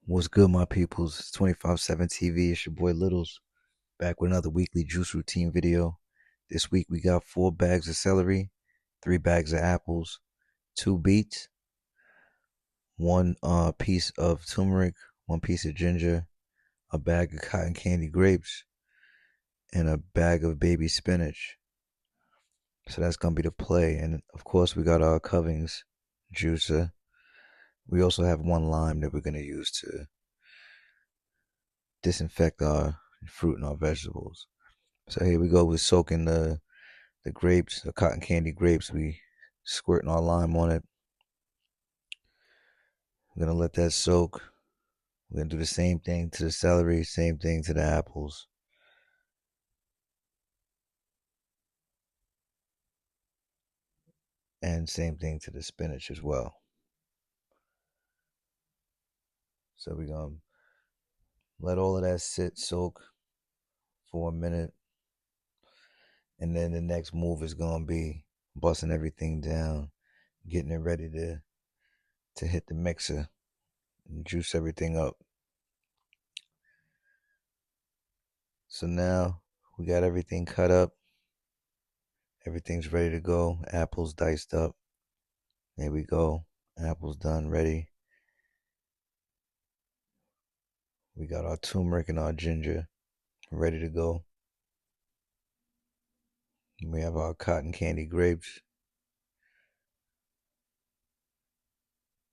What's good, my peoples? It's 25/7 TV. It's your boy Littles back with another weekly juice routine video. This week we got 4 bags of celery, 3 bags of apples, 2 beets, one piece of turmeric, 1 piece of ginger, a bag of cotton candy grapes, and a bag of baby spinach. So that's gonna be the play. And of course we got our Kuvings juicer. We also have 1 lime that we're gonna use to disinfect our fruit and our vegetables. So here we go. We're soaking the grapes, the cotton candy grapes. We squirting our lime on it. We're gonna let that soak. We're gonna do the same thing to the celery, same thing to the apples, and same thing to the spinach as well. So we're gonna let all of that sit, soak for a minute, and then the next move is gonna be busting everything down, getting it ready to hit the mixer and juice everything up. So now we got everything cut up. Everything's ready to go. Apples diced up. There we go. Apples done, ready. We got our turmeric and our ginger ready to go. We have our cotton candy grapes.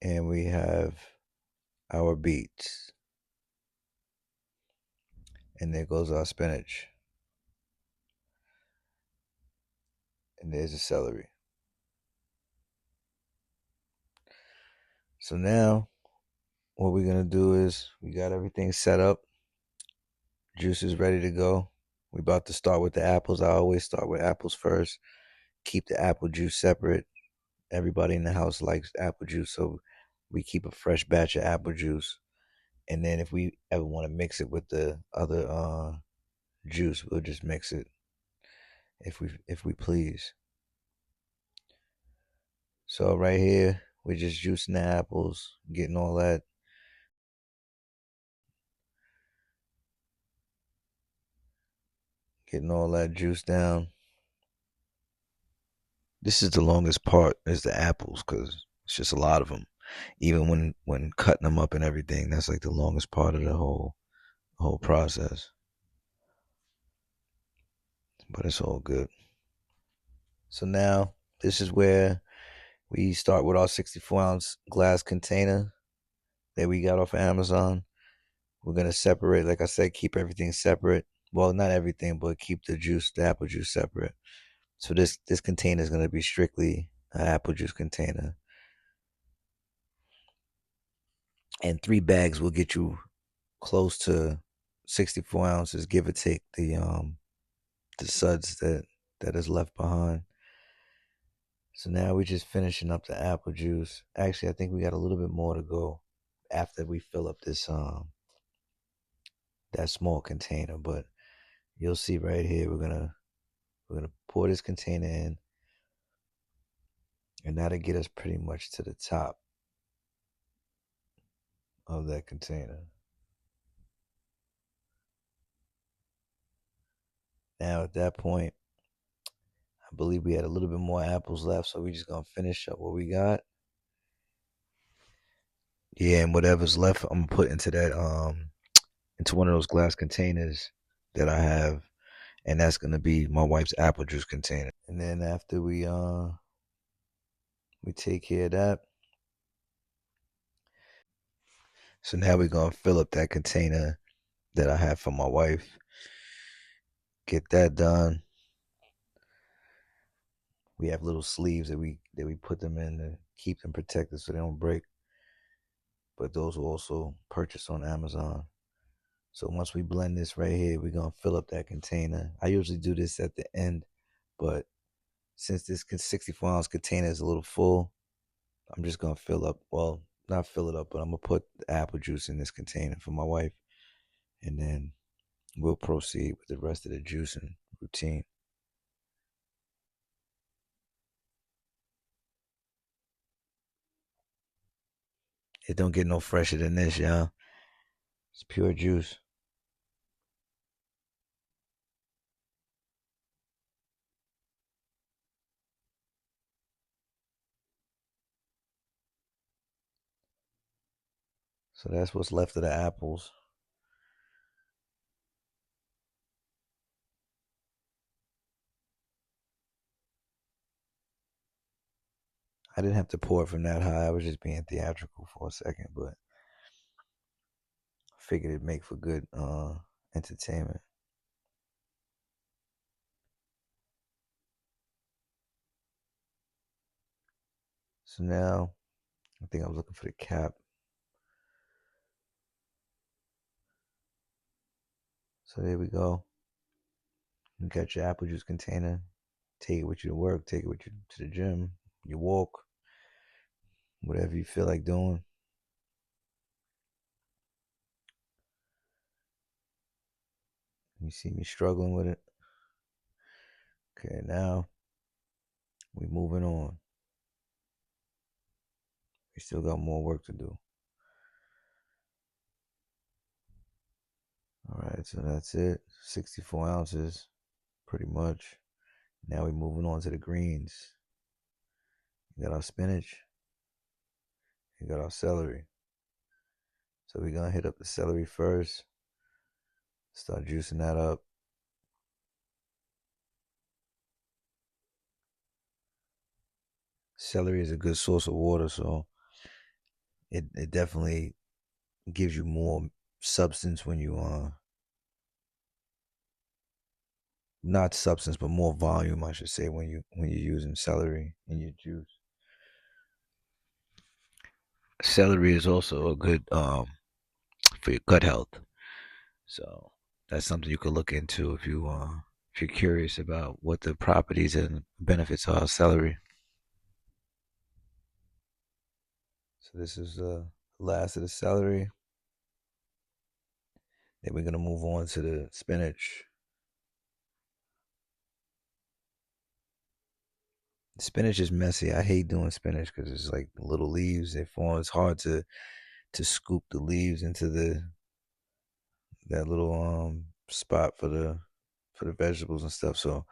And we have our beets. And there goes our spinach. And there's the celery. So now what we're going to do is we got everything set up. Juice is ready to go. We're about to start with the apples. I always start with apples first. Keep the apple juice separate. Everybody in the house likes apple juice, so we keep a fresh batch of apple juice. And then if we ever want to mix it with the other juice, we'll just mix it if we please. So right here, we're just juicing the apples, getting all that juice down. This is the longest part is the apples because it's just a lot of them. Even when cutting them up and everything, that's like the longest part of the whole process. But it's all good. So now this is where we start with our 64-ounce glass container that we got off of Amazon. We're gonna separate, like I said, keep everything separate. Well, not everything, but keep the apple juice separate. So this container is gonna be strictly an apple juice container, and 3 bags will get you close to 64 ounces, give or take the suds that is left behind. So now we're just finishing up the apple juice. Actually, I think we got a little bit more to go after we fill up this that small container, but you'll see right here we're gonna pour this container in, and that'll get us pretty much to the top of that container. Now at that point, I believe we had a little bit more apples left, so we're just gonna finish up what we got. Yeah, and whatever's left, I'm gonna put into one of those glass containers that I have, and that's gonna be my wife's apple juice container. And then after we take care of that, so now we're gonna fill up that container that I have for my wife. Get that done. We have little sleeves that we put them in to keep them protected so they don't break. But those are also purchased on Amazon. So once we blend this right here, we're gonna fill up that container. I usually do this at the end, but since this 64-ounce container is a little full, I'm just gonna fill up. Well, not fill it up, but I'm gonna put the apple juice in this container for my wife, and then we'll proceed with the rest of the juicing routine. It don't get no fresher than this, y'all. It's pure juice. So that's what's left of the apples. I didn't have to pour it from that high. I was just being theatrical for a second, but I figured it'd make for good entertainment. So now I think I'm looking for the cap. So there we go. You got your apple juice container. Take it with you to work. Take it with you to the gym. You walk. Whatever you feel like doing. You see me struggling with it. Okay, now we moving on. We still got more work to do. All right, so that's it. 64 ounces, pretty much. Now we're moving on to the greens. We got our spinach. We got our celery. So we're gonna hit up the celery first. Start juicing that up. Celery is a good source of water, so it definitely gives you more substance when you not substance but more volume I should say when you're using celery in your juice. Celery is also a good for your gut health. So that's something you could look into if you're curious about what the properties and benefits are of celery. So this is the last of the celery. Then we're gonna move on to the spinach. Spinach is messy. I hate doing spinach because it's like little leaves. They fall. It's hard to scoop the leaves into the that little spot for the vegetables and stuff. So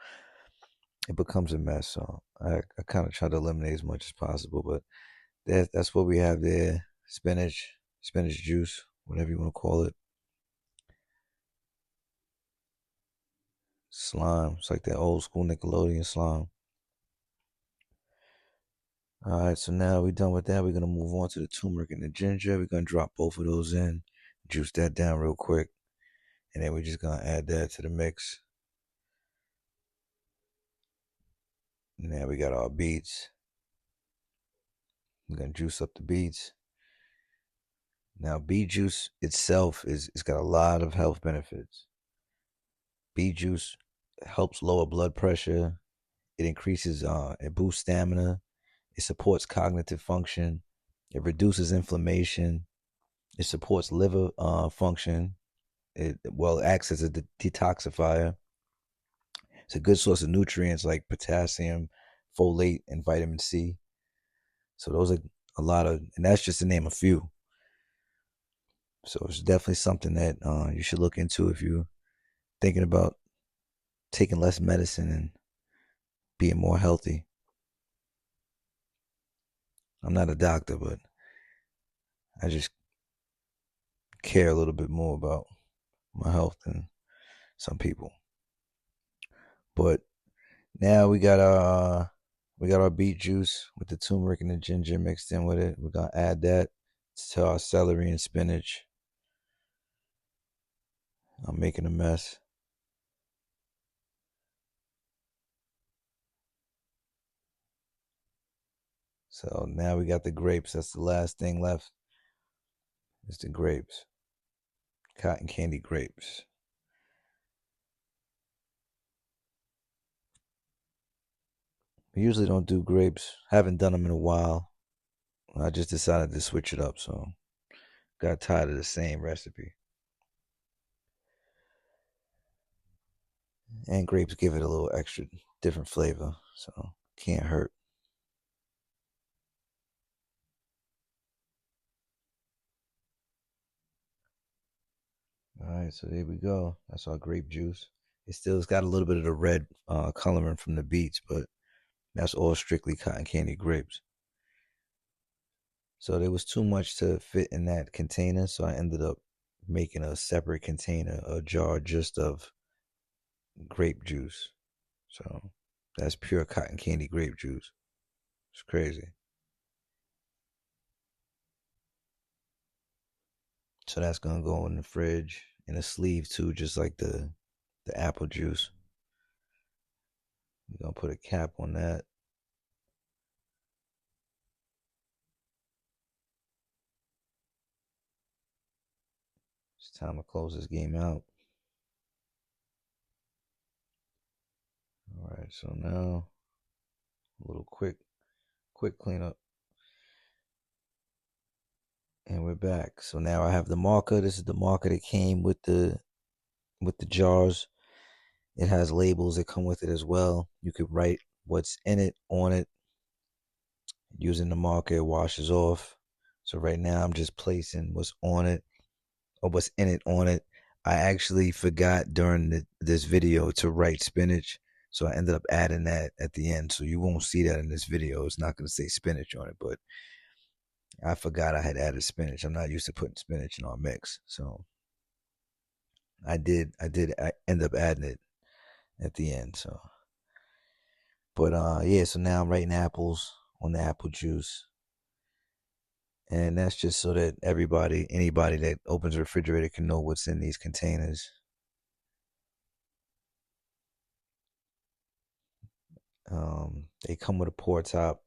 it becomes a mess. So I kind of try to eliminate as much as possible. But that's what we have there: spinach juice, whatever you want to call it. Slime. It's like that old school Nickelodeon slime. All right, so now we're done with that. We're gonna move on to the turmeric and the ginger. We're gonna drop both of those in, juice that down real quick, and then we're just gonna add that to the mix. Now we got our beets. We're gonna juice up the beets. Now, beet juice itself is it's got a lot of health benefits. Beet juice helps lower blood pressure. It increases, it boosts stamina. It supports cognitive function. It reduces inflammation. It supports liver function. It acts as a detoxifier. It's a good source of nutrients like potassium, folate, and vitamin C. So those are a lot of, and that's just to name a few. So it's definitely something that you should look into if you're thinking about taking less medicine and being more healthy. I'm not a doctor, but I just care a little bit more about my health than some people. But now we got our beet juice with the turmeric and the ginger mixed in with it. We're gonna add that to our celery and spinach. I'm making a mess. So now we got the grapes. That's the last thing left. Is the grapes. Cotton candy grapes. We usually don't do grapes. Haven't done them in a while. I just decided to switch it up, so got tired of the same recipe. And grapes give it a little extra different flavor, so can't hurt. right, so there we go. That's our grape juice. It's got a little bit of the red coloring from the beets, but that's all strictly cotton candy grapes. So there was too much to fit in that container, so I ended up making a separate container, a jar just of grape juice. So that's pure cotton candy grape juice. It's crazy. So that's gonna go in the fridge in a sleeve too, just like the apple juice. We're gonna put a cap on that. It's time to close this game out. All right, so now a little quick cleanup, and we're back. So now I have the marker. This is the marker that came with the jars. It has labels that come with it as well. You could write what's in it on it using the marker. It washes off. So right now I'm just placing what's on it or what's in it on it. I actually forgot during this video to write spinach, so I ended up adding that at the end. So you won't see that in this video. It's not going to say spinach on it, but I forgot I had added spinach. I'm not used to putting spinach in our mix, so I end up adding it at the end. So, but yeah. So now I'm writing apples on the apple juice, and that's just so that anybody that opens a refrigerator can know what's in these containers. They come with a pour top,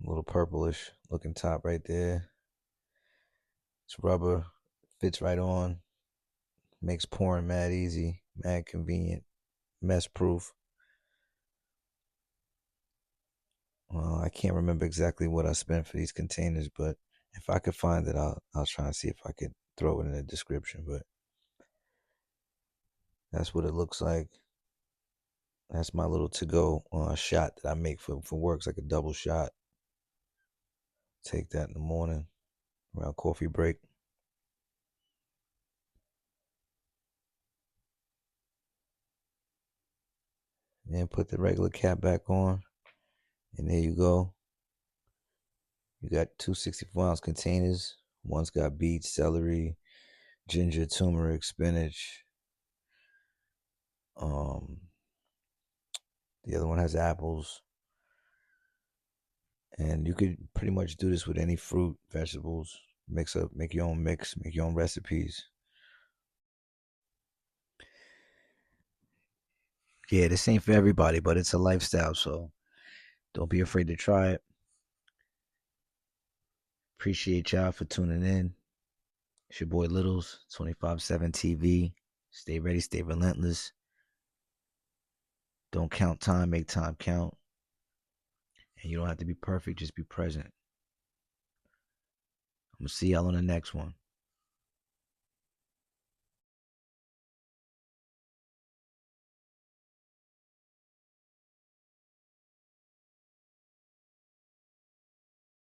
a little purplish looking top right there. It's rubber, fits right on, makes pouring mad easy, mad convenient, mess proof. I can't remember exactly what I spent for these containers, but if I could find it, I'll try and see if I could throw it in the description. But that's what it looks like. That's my little to-go shot that I make for work. It's like a double shot. Take that in the morning around coffee break. Then put the regular cap back on, and there you go. You got two 64-ounce containers. One's got beets, celery, ginger, turmeric, spinach. Um, the other one has apples. And you could pretty much do this with any fruit, vegetables. Make your own mix, make your own recipes. Yeah, this ain't for everybody, but it's a lifestyle, so don't be afraid to try it. Appreciate y'all for tuning in. It's your boy Littles, 25/7 TV. Stay ready, stay relentless. Don't count time, make time count. And you don't have to be perfect, just be present. I'm gonna see y'all on the next one.